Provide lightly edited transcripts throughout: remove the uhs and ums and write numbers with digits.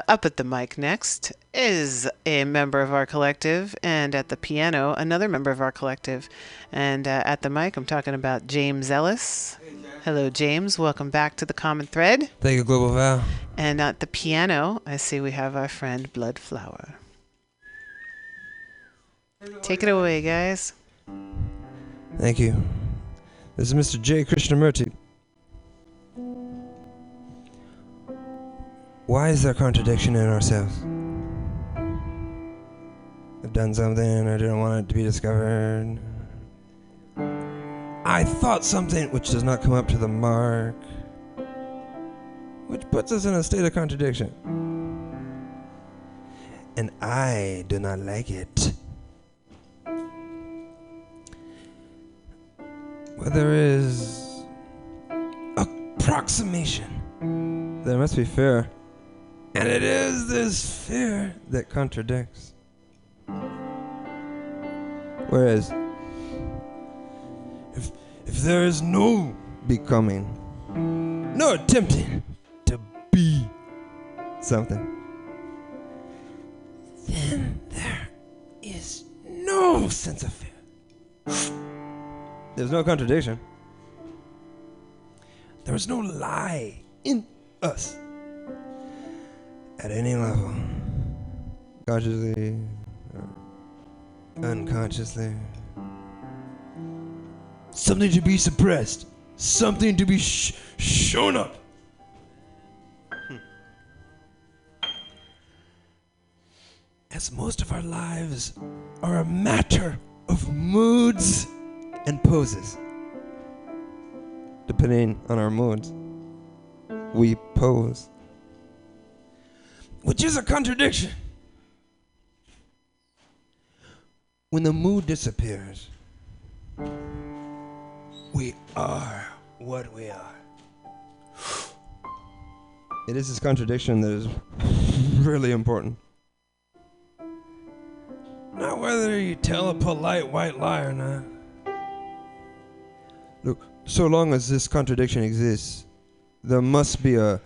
Up at the mic next is a member of our collective, and at the piano, another member of our collective. And at the mic, I'm talking about James Zealous. Hello, James. Welcome back to the Common Thread. Thank you, Global Val. And at the piano, I see we have our friend Bloodflower. Take it away, guys. Thank you. This is Mr. J. Krishnamurti. Why is there contradiction in ourselves? I've done something, I didn't want it to be discovered. I thought something which does not come up to the mark, which puts us in a state of contradiction. And I do not like it. Where there is approximation, there must be fear. And it is this fear that contradicts. Whereas, if there is no becoming, no attempting to be something, then there is no sense of fear. There's no contradiction. There is no lie in us. At any level, consciously or unconsciously. Something to be suppressed, something to be shown up. As most of our lives are a matter of moods and poses. Depending on our moods, we pose. Which is a contradiction. When the mood disappears, we are what we are. It is this contradiction that is really important. Not whether you tell a polite white lie or not. Look, so long as this contradiction exists, there must be a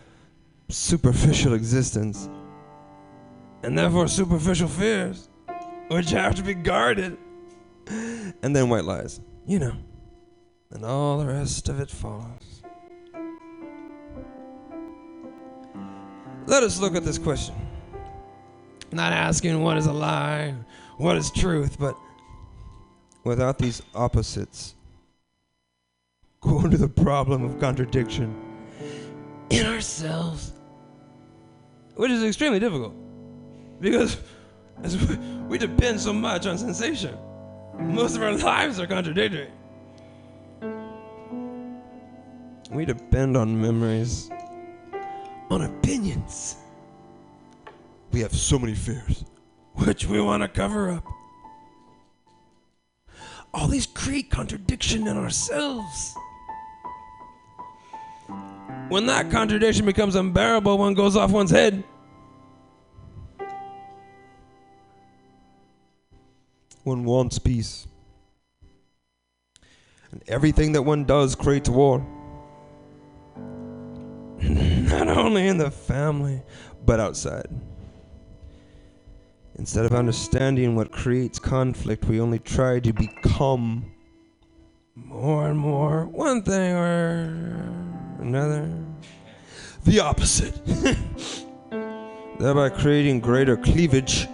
superficial existence. And therefore superficial fears, which have to be guarded. And then white lies, you know. And all the rest of it follows. Let us look at this question. Not asking what is a lie, what is truth, but without these opposites, go into the problem of contradiction in ourselves, which is extremely difficult. Because as we depend so much on sensation. Most of our lives are contradictory. We depend on memories, on opinions. We have so many fears, which we want to cover up. All these create contradiction in ourselves. When that contradiction becomes unbearable, one goes off one's head. One wants peace. And everything that one does creates war. Not only in the family, but outside. Instead of understanding what creates conflict, we only try to become more and more one thing or another. The opposite. Thereby creating greater cleavage.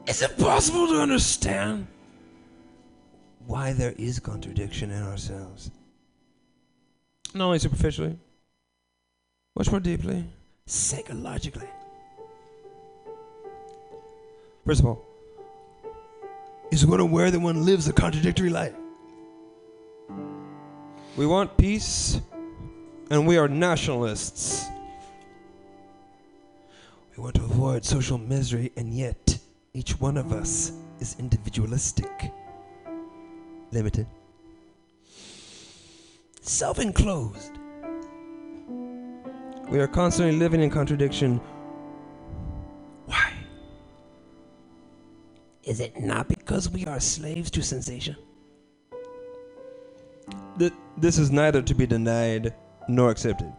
Is it possible to understand why there is contradiction in ourselves? Not only superficially, much more deeply, psychologically. First of all, is one aware that one lives a contradictory life? We want peace, and we are nationalists. We want to avoid social misery, and yet each one of us is individualistic, limited, self-enclosed. We are constantly living in contradiction. Why? Is it not because we are slaves to sensation? This is neither to be denied nor accepted.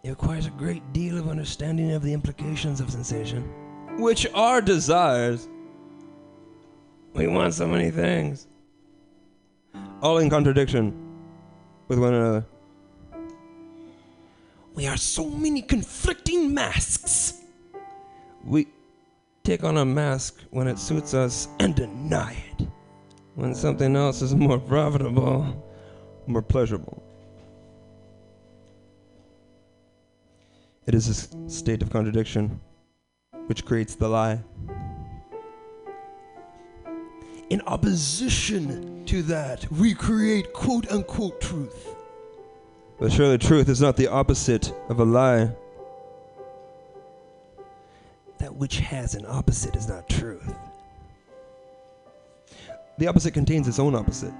It requires a great deal of understanding of the implications of sensation, which are desires. We want so many things, all in contradiction with one another. We are so many conflicting masks. We take on a mask when it suits us and deny it when something else is more profitable, more pleasurable. It is a state of contradiction which creates the lie. In opposition to that, we create quote-unquote truth. But surely truth is not the opposite of a lie. That which has an opposite is not truth. The opposite contains its own opposite.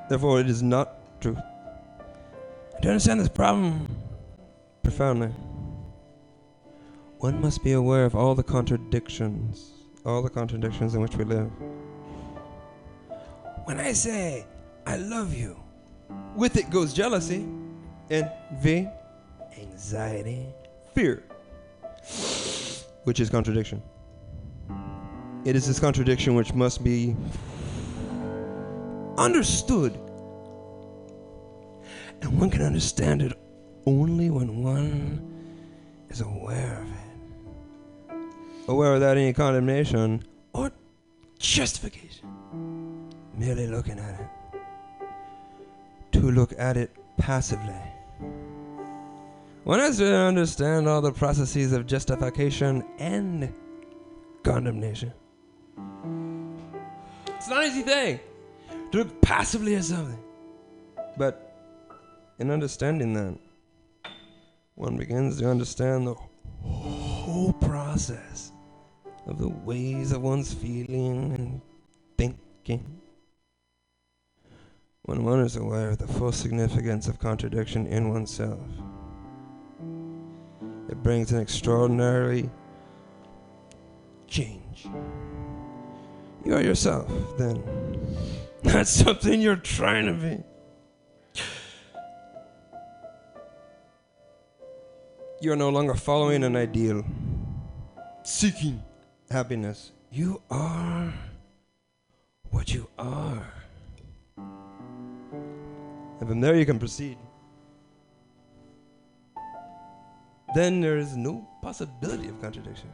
Therefore, it is not truth. To understand this problem profoundly, one must be aware of all the contradictions in which we live. When I say, I love you, with it goes jealousy, envy, anxiety, fear, which is contradiction. It is this contradiction which must be understood. And one can understand it only when one is aware of it. Aware without any condemnation or justification. Merely looking at it. To look at it passively. One has to understand all the processes of justification and condemnation. It's not an easy thing to look passively at something. But in understanding that, one begins to understand the whole process of the ways of one's feeling and thinking. When one is aware of the full significance of contradiction in oneself, it brings an extraordinary change. You are yourself, then. Not something you're trying to be. You are no longer following an ideal, seeking happiness. You are what you are. And from there you can proceed. Then there is no possibility of contradiction.